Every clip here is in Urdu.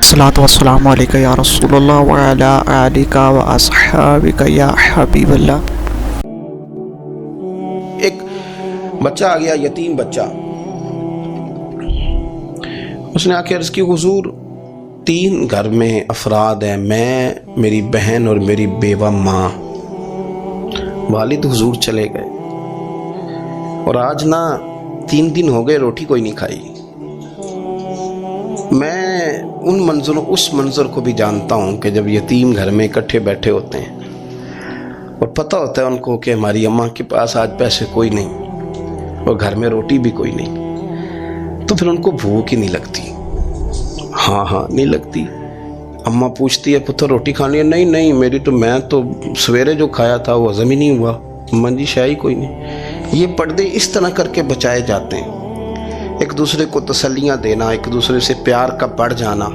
الصلاۃ والسلام علیکہ یا رسول اللہ وعلی آلک و اصحابک یا حبیب اللہ۔ ایک بچہ آ گیا، یتیم بچہ۔ اس نے آ کے عرض کی حضور 3 گھر میں افراد ہیں، میں، میری بہن اور میری بیوہ ماں۔ والد حضور چلے گئے اور آج نا 3 دن ہو گئے روٹی کوئی نہیں کھائی۔ میں اس منظر کو بھی جانتا ہوں کہ جب یتیم گھر میں اکٹھے بیٹھے ہوتے ہیں اور پتہ ہوتا ہے ان کو کہ ہماری اماں کے پاس آج پیسے کوئی نہیں اور گھر میں روٹی بھی کوئی نہیں، تو پھر ان کو بھوک ہی نہیں لگتی۔ ہاں نہیں لگتی۔ اماں پوچھتی ہے پتر روٹی کھانی ہے؟ نہیں میں تو سویرے جو کھایا تھا وہ ہضم ہی نہیں ہوا، اماں جی شاہی کوئی نہیں۔ یہ پردے اس طرح کر کے بچائے جاتے ہیں، ایک دوسرے کو تسلیاں دینا، ایک دوسرے سے پیار کا بڑھ جانا،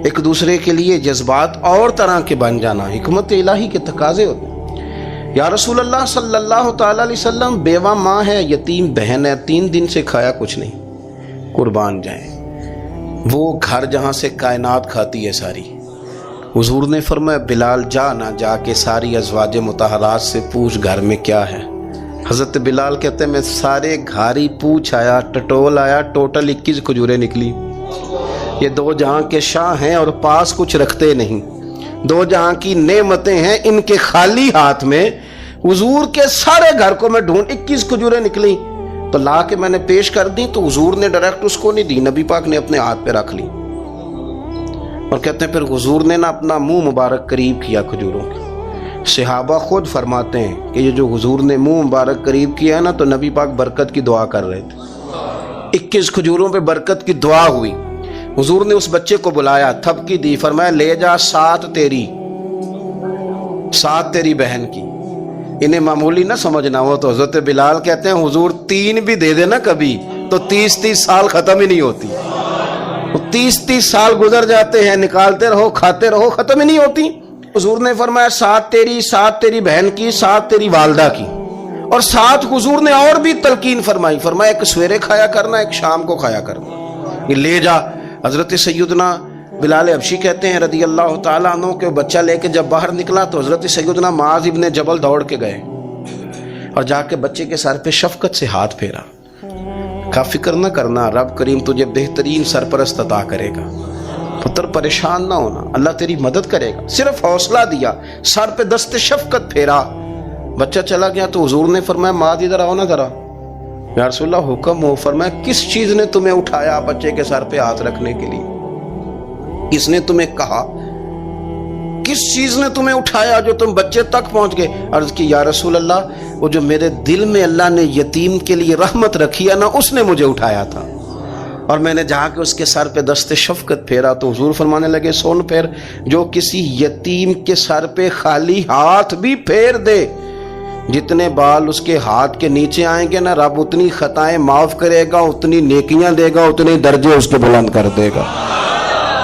ایک دوسرے کے لیے جذبات اور طرح کے بن جانا، حکمت الہی کے تقاضے ہوتے ہیں۔ یا رسول اللہ صلی اللہ تعالی علیہ وسلم، بیوہ ماں ہے، یتیم بہن ہے، 3 دن سے کھایا کچھ نہیں، قربان جائیں۔ وہ گھر جہاں سے کائنات کھاتی ہے ساری۔ حضور نے فرمایا بلال جا کے ساری ازواج مطہرات سے پوچھ گھر میں کیا ہے۔ حضرت بلال کہتے ہیں میں سارے گھاری پوچھ آیا، ٹٹول آیا، ٹوٹل 21 کھجوریں نکلی۔ یہ 2 جہاں کے شاہ ہیں اور پاس کچھ رکھتے نہیں، 2 جہاں کی نعمتیں ہیں، ان کے خالی ہاتھ میں حضور کے سارے گھر کو میں ڈھونڈ 21 کھجوریں نکلی تو لا کے میں نے پیش کر دی، تو حضور نے ڈائریکٹ اس کو نہیں دی، نبی پاک نے اپنے ہاتھ پہ رکھ لی۔ اور کہتے ہیں پھر حضور نے نا اپنا منہ مبارک قریب کیا کھجوروں کے۔ صحابہ خود فرماتے ہیں کہ یہ جو حضور نے منہ مبارک قریب کیا ہے نا، تو نبی پاک برکت کی دعا کر رہے تھے۔ 21 کھجوروں پہ برکت کی دعا ہوئی۔ حضور نے اس بچے کو بلایا، تھپکی دی، فرمایا لے جا 7 تیری بہن کی۔ انہیں معمولی نہ سمجھنا ہو تو حضرت بلال کہتے ہیں حضور 3 بھی دے دینا کبھی تو 30 سال ختم ہی نہیں ہوتی، 30 سال گزر جاتے ہیں، نکالتے رہو کھاتے رہو، ختم ہی نہیں ہوتی۔ حضور نے فرمایا 7 تیری بہن کی، 7 تیری والدہ کی، اور 7 حضور نے اور بھی تلقین فرمائی، فرمایا ایک سویرے کھایا کرنا، ایک شام کو کھایا کرنا، یہ لے جا۔ حضرت سیدنا بلال حبشی کہتے ہیں رضی اللہ تعالیٰ عنہ کہ بچہ لے کے جب باہر نکلا تو حضرت سیدنا معاذ ابن جبل دوڑ کے گئے اور جا کے بچے کے سر پہ شفقت سے ہاتھ پھیرا، کہا فکر نہ کرنا، رب کریم تجھے بہترین سرپرست عطا کرے گا، پتر پریشان نہ ہونا، اللہ تیری مدد کرے گا۔ صرف حوصلہ دیا، سر پہ دست شفقت پھیرا، بچہ چلا گیا۔ تو حضور نے فرمایا معاذ ادھر آؤ نا ذرا۔ یا رسول اللہ حکم ہو۔ فرمایا کس چیز نے تمہیں اٹھایا بچے کے سر پہ ہاتھ رکھنے کے لیے؟ کس نے تمہیں کہا؟ کس چیز نے تمہیں اٹھایا جو تم بچے تک پہنچ گئے؟ عرض کی یا رسول اللہ وہ جو میرے دل میں اللہ نے یتیم کے لیے رحمت رکھی ہے نا، اس نے مجھے اٹھایا تھا، اور میں نے جہاں کہ اس کے سر پہ دست شفقت پھیرا تو حضور فرمانے لگے سن پھر، جو کسی یتیم کے سر پہ خالی ہاتھ بھی پھیر دے، جتنے بال اس کے ہاتھ کے نیچے آئیں گے نا، رب اتنی خطائیں معاف کرے گا، اتنی نیکیاں دے گا، اتنے درجے اس کے بلند کر دے گا۔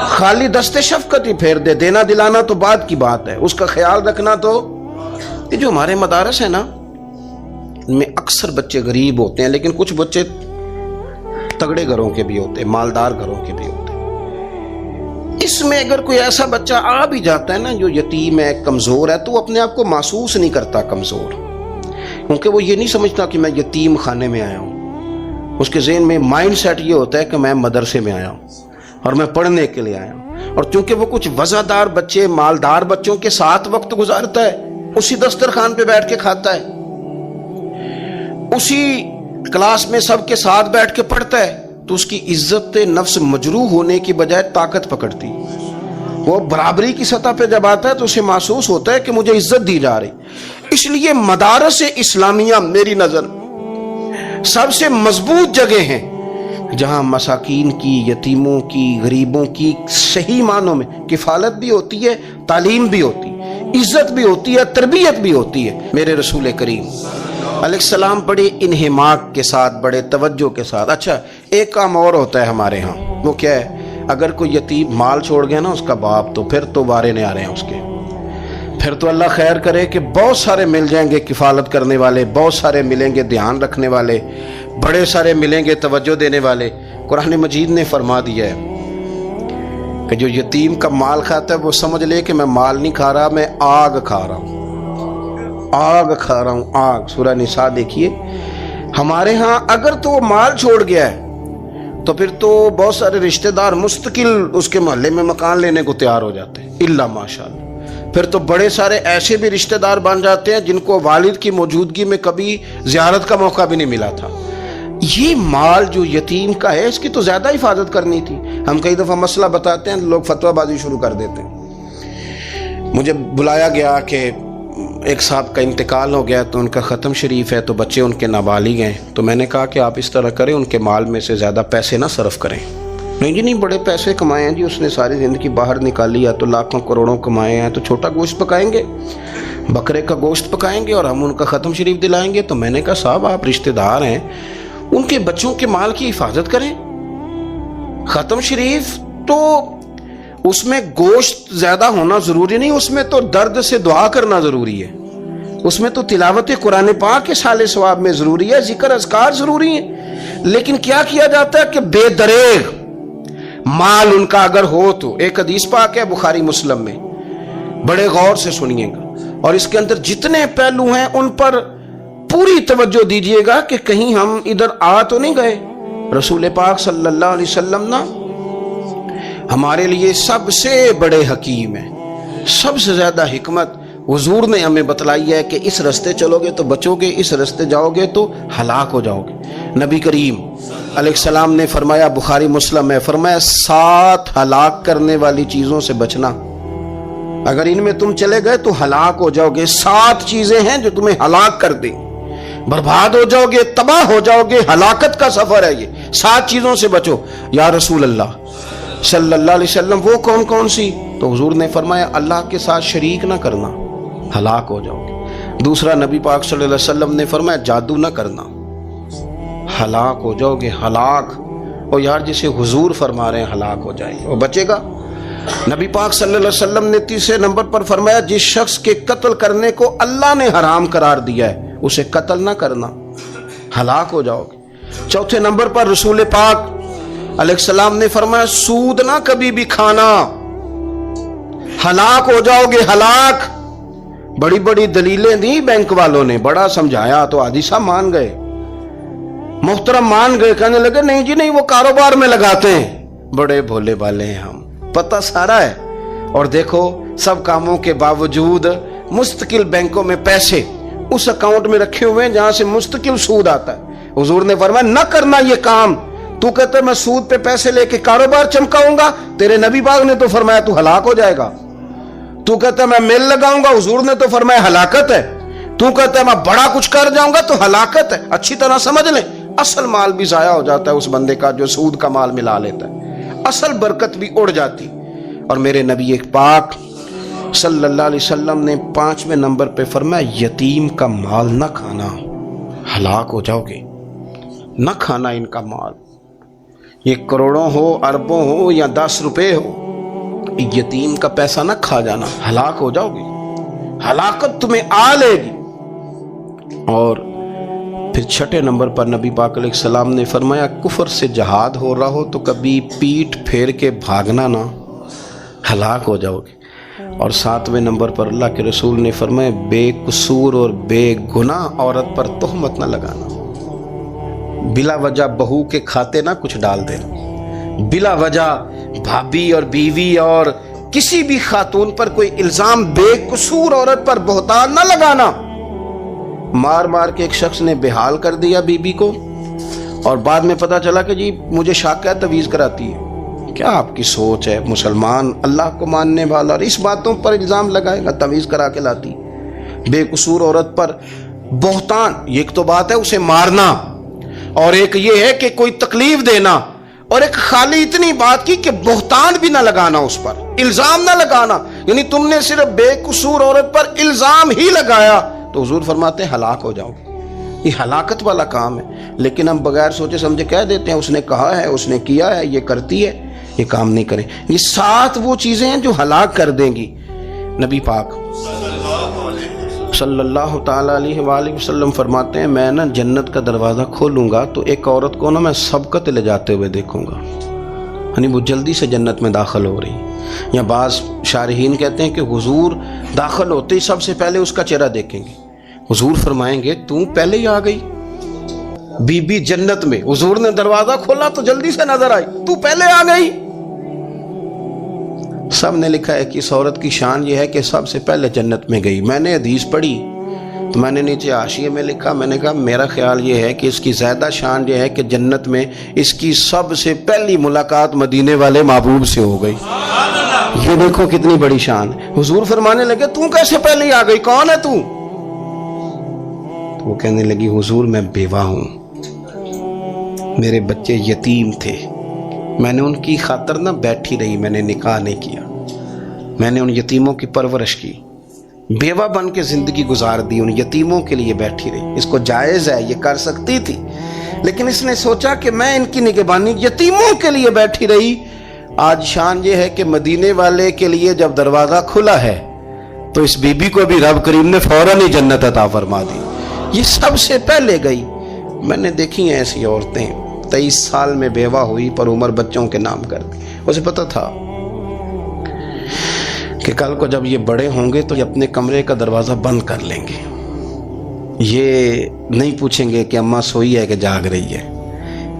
خالی دست شفقت ہی پھیر دے، دینا دلانا تو بعد کی بات ہے، اس کا خیال رکھنا تو۔ یہ جو ہمارے مدارس ہیں نا، ان میں اکثر بچے غریب ہوتے ہیں، لیکن کچھ بچے تگڑے گھروں کے بھی ہوتے ہیں، مالدار گھروں کے بھی ہوتے ہیں۔ اس میں اگر کوئی ایسا بچہ آ بھی جاتا ہے نا جو یتیم ہے، کمزور ہے، تو وہ اپنے آپ کو محسوس نہیں کرتا کمزور، کیونکہ وہ یہ نہیں سمجھتا کہ میں یتیم خانے میں آیا ہوں۔ اس کے ذہن میں مائنڈ سیٹ یہ ہوتا ہے کہ میں مدرسے میں آیا ہوں اور میں پڑھنے کے لیے آیا ہوں۔ اور چونکہ وہ کچھ وزادار بچے، مالدار بچوں کے ساتھ وقت گزارتا ہے، اسی دسترخوان پہ بیٹھ کے کھاتا ہے، اسی کلاس میں سب کے ساتھ بیٹھ کے پڑھتا ہے، تو اس کی عزت نفس مجروح ہونے کی بجائے طاقت پکڑتی۔ وہ برابری کی سطح پہ جب آتا ہے تو اسے محسوس ہوتا ہے کہ مجھے عزت دی جا رہی۔ اس لیے مدارس اسلامیہ میری نظر سب سے مضبوط جگہ ہیں جہاں مساکین کی، یتیموں کی، غریبوں کی صحیح معنوں میں کفالت بھی ہوتی ہے، تعلیم بھی ہوتی ہے، عزت بھی ہوتی ہے، تربیت بھی ہوتی ہے۔ میرے رسول کریم علیہ السلام بڑے انہماک کے ساتھ، بڑے توجہ کے ساتھ۔ اچھا ایک کام اور ہوتا ہے ہمارے ہاں، وہ کیا ہے؟ اگر کوئی یتیم مال چھوڑ گیا نا اس کا باپ، تو پھر تو وارے نہیں آ رہے ہیں اس کے، پھر تو اللہ خیر کرے کہ بہت سارے مل جائیں گے کفالت کرنے والے، بہت سارے ملیں گے دھیان رکھنے والے، بڑے سارے ملیں گے توجہ دینے والے۔ قرآن مجید نے فرما دیا ہے کہ جو یتیم کا مال کھاتا ہے وہ سمجھ لے کہ میں مال نہیں کھا رہا، میں آگ کھا رہا ہوں، آگ کھا رہا ہوں، آگ۔ سورہ نساء دیکھیے۔ ہمارے ہاں اگر تو وہ مال چھوڑ گیا ہے تو پھر تو بہت سارے رشتہ دار مستقل اس کے محلے میں مکان لینے کو تیار ہو جاتے ہیں، الا ماشاءاللہ۔ پھر تو بڑے سارے ایسے بھی رشتہ دار بن جاتے ہیں جن کو والد کی موجودگی میں کبھی زیارت کا موقع بھی نہیں ملا تھا۔ یہ مال جو یتیم کا ہے اس کی تو زیادہ حفاظت کرنی تھی۔ ہم کئی دفعہ مسئلہ بتاتے ہیں، لوگ فتویٰ بازی شروع کر دیتے ہیں۔ مجھے بلایا گیا کہ ایک صاحب کا انتقال ہو گیا تو ان کا ختم شریف ہے، تو بچے ان کے نابالغ ہیں، تو میں نے کہا کہ آپ اس طرح کریں، ان کے مال میں سے زیادہ پیسے نہ صرف کریں۔ نہیں جی نہیں، بڑے پیسے کمائے ہیں جی، اس نے ساری زندگی باہر نکالی، یا تو لاکھوں کروڑوں کمائے ہیں، تو چھوٹا گوشت پکائیں گے، بکرے کا گوشت پکائیں گے اور ہم ان کا ختم شریف دلائیں گے۔ تو میں نے کہا صاحب آپ رشتہ دار ہیں، ان کے بچوں کے مال کی حفاظت کریں۔ ختم شریف تو اس میں گوشت زیادہ ہونا ضروری نہیں، اس میں تو درد سے دعا کرنا ضروری ہے، اس میں تو تلاوت قرآن پاک کے سال ثواب میں ضروری ہے، ذکر اذکار ضروری ہیں۔ لیکن کیا کیا جاتا ہے کہ بے دریغ مال ان کا اگر ہو تو، ایک حدیث پاک ہے بخاری مسلم میں، بڑے غور سے سنیے گا اور اس کے اندر جتنے پہلو ہیں ان پر پوری توجہ دیجئے گا کہ کہیں ہم ادھر آ تو نہیں گئے۔ رسول پاک صلی اللہ علیہ وسلم نا ہمارے لیے سب سے بڑے حکیم ہیں، سب سے زیادہ حکمت حضور نے ہمیں بتلائی ہے کہ اس رستے چلو گے تو بچو گے، اس رستے جاؤ گے تو ہلاک ہو جاؤ گے۔ نبی کریم علیہ السلام نے فرمایا، بخاری مسلم ہے، فرمایا 7 ہلاک کرنے والی چیزوں سے بچنا، اگر ان میں تم چلے گئے تو ہلاک ہو جاؤ گے۔ 7 چیزیں ہیں جو تمہیں ہلاک کر دیں، برباد ہو جاؤ گے، تباہ ہو جاؤ گے، ہلاکت کا سفر ہے یہ، 7 چیزوں سے بچو۔ یا رسول اللہ صلی اللہ علیہ وسلم وہ کون کون سی؟ تو حضور نے فرمایا اللہ کے ساتھ شریک نہ کرنا، ہلاک ہو جاؤ گے۔ دوسرا نبی پاک صلی اللہ علیہ وسلم نے فرمایا جادو نہ کرنا، ہلاک ہو جاؤ گے، ہلاک۔ اور یار جسے حضور فرما رہے ہیں ہلاک ہو جائے وہ بچے گا۔ نبی پاک صلی اللہ علیہ وسلم نے تیسرے نمبر پر فرمایا جس شخص کے قتل کرنے کو اللہ نے حرام قرار دیا ہے اسے قتل نہ کرنا، ہلاک ہو جاؤ گے۔ چوتھے نمبر پر رسول پاک علیہ السلام نے فرمایا سود نہ کبھی بھی کھانا، ہلاک ہو جاؤ گے، ہلاک۔ بڑی بڑی دلیلیں دی بینک والوں نے، بڑا سمجھایا تو عادی صاحب مان گئے، محترم مان گئے، کہنے لگے نہیں جی نہیں وہ کاروبار میں لگاتے ہیں، بڑے بھولے بالے ہیں ہم، پتہ سارا ہے۔ اور دیکھو سب کاموں کے باوجود مستقل بینکوں میں پیسے اس اکاؤنٹ میں رکھے ہوئے ہیں جہاں سے مستقل سود آتا ہے۔ حضور نے فرمایا نہ کرنا یہ کام۔ تو کہتا ہے میں سود پہ پیسے لے کے کاروبار چمکاؤں گا، تیرے نبی پاک نے تو فرمایا تو ہلاک ہو جائے گا۔ تو کہتا ہے میں میل لگاؤں گا، حضور نے تو فرمایا ہلاکت ہے۔ تو کہتا ہے میں بڑا کچھ کر جاؤں گا تو ہلاکت ہے۔ اچھی طرح سمجھ لیں، اصل مال بھی ضائع ہو جاتا ہے اس بندے کا جو سود کا مال ملا لیتا ہے، اصل برکت بھی اڑ جاتی۔ اور میرے نبی پاک صلی اللہ علیہ وسلم نے 5ویں نمبر پہ فرمایا یتیم کا مال نہ کھانا، ہلاک ہو جاؤ گے، نہ کھانا ان کا مال، یہ کروڑوں ہو، اربوں ہو یا 10 روپے ہو، یتیم کا پیسہ نہ کھا جانا، ہلاک ہو جاؤ گے، ہلاکت تمہیں آ لے گی۔ اور پھر 6 نمبر پر نبی پاک علیہ السلام نے فرمایا کفر سے جہاد ہو رہا ہو تو کبھی پیٹھ پھیر کے بھاگنا نہ، ہلاک ہو جاؤ گے۔ اور 7ویں نمبر پر اللہ کے رسول نے فرمایا بے قصور اور بے گناہ عورت پر تہمت نہ لگانا، بلا وجہ بہو کے کھاتے نہ کچھ ڈال دینا، بلا وجہ بھابھی اور بیوی اور کسی بھی خاتون پر کوئی الزام بے قصور عورت پر بہتان نہ لگانا۔ مار مار کے ایک شخص نے بحال کر دیا بیوی کو اور بعد میں پتا چلا کہ جی مجھے شاک ہے تعویذ کراتی ہے۔ کیا آپ کی سوچ ہے؟ مسلمان اللہ کو ماننے والا اور اس باتوں پر الزام لگائے گا تعویذ کرا کے لاتی بے قصور عورت پر بہتان؟ ایک تو بات ہے اسے مارنا اور ایک یہ ہے کہ کوئی تکلیف دینا، اور ایک خالی اتنی بات کی کہ بہتان بھی نہ لگانا، اس پر الزام نہ لگانا، یعنی تم نے صرف بے قصور عورت پر الزام ہی لگایا تو حضور فرماتے ہیں ہلاک ہو جاؤ گے۔ یہ ہلاکت والا کام ہے، لیکن ہم بغیر سوچے سمجھے کہہ دیتے ہیں اس نے کہا ہے، اس نے کیا ہے، یہ کرتی ہے، یہ کام نہیں کریں۔ یہ 7 وہ چیزیں ہیں جو ہلاک کر دیں گی۔ نبی پاک صلی اللہ تعالیٰ علیہ وآلہ وسلم فرماتے ہیں میں نا جنت کا دروازہ کھولوں گا تو ایک عورت کو نا میں سبقت لے جاتے ہوئے دیکھوں گا، یعنی وہ جلدی سے جنت میں داخل ہو رہی. یا بعض شارحین کہتے ہیں کہ حضور داخل ہوتے ہی سب سے پہلے اس کا چہرہ دیکھیں گے. حضور فرمائیں گے تو پہلے ہی آ گئی بی بی جنت میں. حضور نے دروازہ کھولا تو جلدی سے نظر آئی, تو پہلے آ گئی. سب نے لکھا ہے کہ اس عورت کی شان یہ ہے کہ سب سے پہلے جنت میں گئی. میں نے حدیث پڑھی تو میں نے نیچے حاشیے میں لکھا, میں نے کہا میرا خیال یہ ہے کہ اس کی زیادہ شان یہ ہے کہ جنت میں اس کی سب سے پہلی ملاقات مدینے والے محبوب سے ہو گئی. یہ دیکھو کتنی بڑی شان ہے. حضور فرمانے لگے تو کیسے پہلے ہی آ گئی, کون ہے تو وہ کہنے لگی حضور میں بیوہ ہوں, میرے بچے یتیم تھے, میں نے ان کی خاطر نہ بیٹھی رہی, میں نے نکاح نہیں کیا, میں نے ان یتیموں کی پرورش کی, بیوہ بن کے زندگی گزار دی, ان یتیموں کے لیے بیٹھی رہی. اس کو جائز ہے, یہ کر سکتی تھی, لیکن اس نے سوچا کہ میں ان کی نگہبانی یتیموں کے لیے بیٹھی رہی. آج شان یہ ہے کہ مدینے والے کے لیے جب دروازہ کھلا ہے تو اس بی بی کو بھی رب کریم نے فوراً ہی جنت عطا فرما دی. یہ سب سے پہلے گئی. میں نے دیکھی ہیں ایسی عورتیں 23 سال میں بیوہ ہوئی پر عمر بچوں کے نام کر دی. اسے پتہ تھا کہ کل کو جب یہ بڑے ہوں گے تو یہ اپنے کمرے کا دروازہ بند کر لیں گے, یہ نہیں پوچھیں گے کہ اماں سوئی ہے کہ جاگ رہی ہے.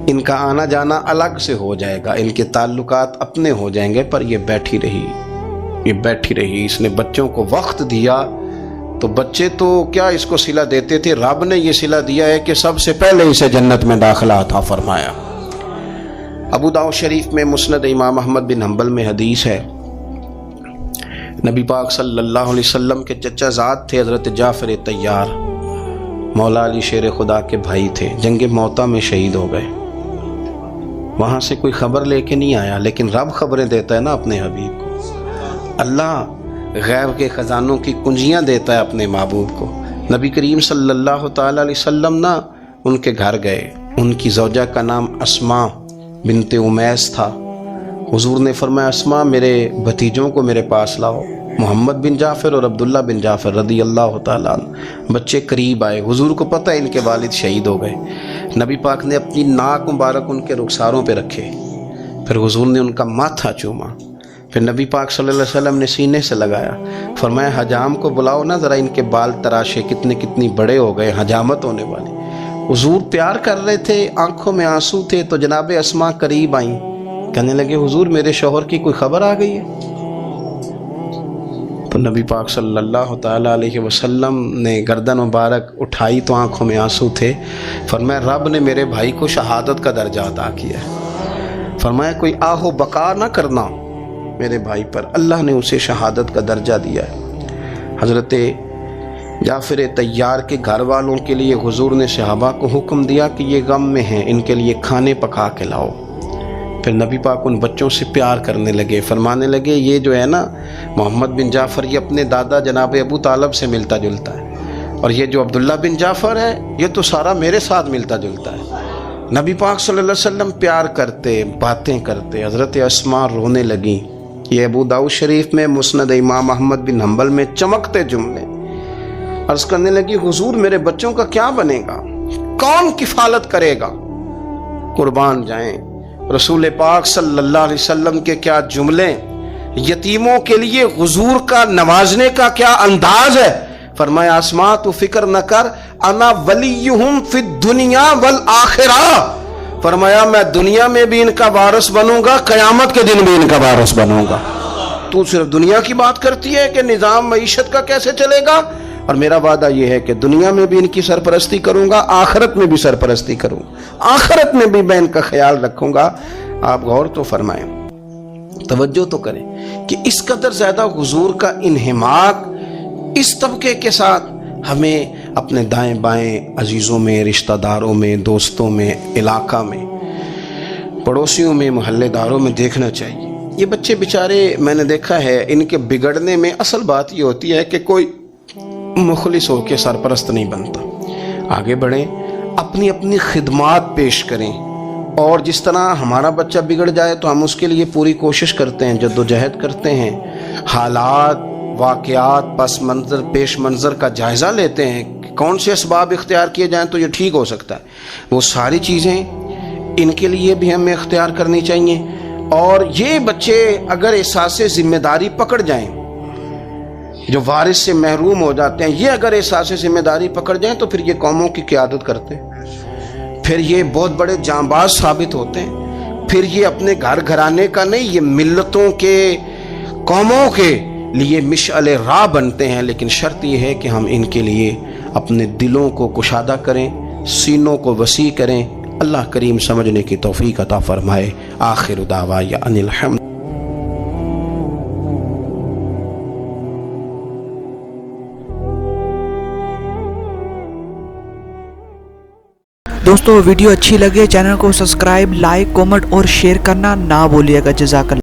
ان کا آنا جانا الگ سے ہو جائے گا, ان کے تعلقات اپنے ہو جائیں گے, پر یہ بیٹھی رہی, یہ بیٹھی رہی. اس نے بچوں کو وقت دیا تو بچے تو کیا اس کو صلہ دیتے تھے, رب نے یہ صلہ دیا ہے کہ سب سے پہلے اسے جنت میں داخلہ عطا فرمایا. ابو داؤد شریف میں مسند امام احمد بن حنبل میں حدیث ہے, نبی پاک صلی اللہ علیہ وسلم کے چچا زاد تھے حضرت جعفر طیار, مولا علی شیر خدا کے بھائی تھے, جنگ موتا میں شہید ہو گئے. وہاں سے کوئی خبر لے کے نہیں آیا, لیکن رب خبریں دیتا ہے نا اپنے حبیب کو. اللہ غیب کے خزانوں کی کنجیاں دیتا ہے اپنے محبوب کو. نبی کریم صلی اللہ تعالی علیہ وسلم نا ان کے گھر گئے. ان کی زوجہ کا نام اسماء بنت امیس تھا. حضور نے فرمایا اسماء میرے بھتیجوں کو میرے پاس لاؤ, محمد بن جعفر اور عبداللہ بن جعفر رضی اللہ تعالیٰ عنہ. بچے قریب آئے, حضور کو پتہ ہے ان کے والد شہید ہو گئے. نبی پاک نے اپنی ناک مبارک ان کے رخساروں پہ رکھے, پھر حضور نے ان کا ماتھا چوما, پھر نبی پاک صلی اللہ علیہ وسلم نے سینے سے لگایا, فرمایا حجام کو بلاؤ نا ذرا, ان کے بال تراشے کتنی بڑے ہو گئے, حجامت ہونے والی. حضور پیار کر رہے تھے, آنکھوں میں آنسو تھے, تو جناب اسماء قریب آئیں, کہنے لگے حضور میرے شوہر کی کوئی خبر آ گئی ہے. تو نبی پاک صلی اللہ تعالیٰ علیہ وسلم نے گردن مبارک اٹھائی تو آنکھوں میں آنسو تھے. فرمایا رب نے میرے بھائی کو شہادت کا درجہ عطا کیا ہے. فرمایا کوئی آہ و بقا نہ کرنا میرے بھائی پر, اللہ نے اسے شہادت کا درجہ دیا ہے. حضرت جعفر طیار کے گھر والوں کے لیے حضور نے صحابہ کو حکم دیا کہ یہ غم میں ہیں, ان کے لیے کھانے پکا کے لاؤ. پھر نبی پاک ان بچوں سے پیار کرنے لگے, فرمانے لگے یہ جو ہے نا محمد بن جعفر یہ اپنے دادا جناب ابو طالب سے ملتا جلتا ہے, اور یہ جو عبداللہ بن جعفر ہے یہ تو سارا میرے ساتھ ملتا جلتا ہے. نبی پاک صلی اللہ علیہ وسلم پیار کرتے, باتیں کرتے. حضرت اسماء رونے لگیں. یہ ابو داؤد شریف میں مسند امام احمد بن حنبل میں چمکتے جملے. عرض کرنے لگی حضور میرے بچوں کا کیا بنے گا, کون کفالت کرے گا, قربان جائیں. رسول پاک صلی اللہ علیہ وسلم کے کیا جملے, یتیموں کے لیے حضور کا نوازنے کا کیا انداز ہے. فرمایا اسماء تو فکر نہ کر, انا ولیہم فی الدنیا والآخرہ. فرمایا میں دنیا میں بھی ان کا وارث بنوں گا, قیامت کے دن بھی ان کا وارث بنوں گا. تو صرف دنیا کی بات کرتی ہے کہ نظام معیشت کا کیسے چلے گا, اور میرا وعدہ یہ ہے کہ دنیا میں بھی ان کی سرپرستی کروں گا, آخرت میں بھی سرپرستی کروں, آخرت میں بھی میں ان کا خیال رکھوں گا. آپ غور تو فرمائیں, توجہ تو کریں کہ اس قدر زیادہ حضور کا انہماک اس طبقے کے ساتھ ہمیں اپنے دائیں بائیں عزیزوں میں, رشتہ داروں میں, دوستوں میں, علاقہ میں, پڑوسیوں میں, محلے داروں میں دیکھنا چاہیے. یہ بچے بیچارے میں نے دیکھا ہے ان کے بگڑنے میں اصل بات یہ ہوتی ہے کہ کوئی مخلص ہو کے سرپرست نہیں بنتا. آگے بڑھیں, اپنی اپنی خدمات پیش کریں, اور جس طرح ہمارا بچہ بگڑ جائے تو ہم اس کے لیے پوری کوشش کرتے ہیں, جد و جہد کرتے ہیں, حالات, واقعات, پس منظر, پیش منظر کا جائزہ لیتے ہیں کہ کون سے اسباب اختیار کیے جائیں تو یہ ٹھیک ہو سکتا ہے. وہ ساری چیزیں ان کے لیے بھی ہمیں اختیار کرنی چاہیے. اور یہ بچے اگر احساس ذمہ داری پکڑ جائیں، جو وارث سے محروم ہو جاتے ہیں، یہ اگر احساس ذمہ داری پکڑ جائیں تو پھر یہ قوموں کی قیادت کرتے ہیں، پھر یہ بہت بڑے جانباز ثابت ہوتے ہیں، پھر یہ اپنے گھر گھرانے کا نہیں، یہ ملتوں کے، قوموں کے لیے مشعل راہ بنتے ہیں۔ لیکن شرط یہ ہے کہ ہم ان کے لیے اپنے دلوں کو کشادہ کریں، سینوں کو وسیع کریں۔ اللہ کریم سمجھنے کی توفیق عطا فرمائے۔ آخر دعوانا ان الحمد۔ دوستو ویڈیو اچھی لگے چینل کو سبسکرائب، لائک، کومنٹ اور شیئر کرنا نہ بھولیے گا۔ جزاک اللہ۔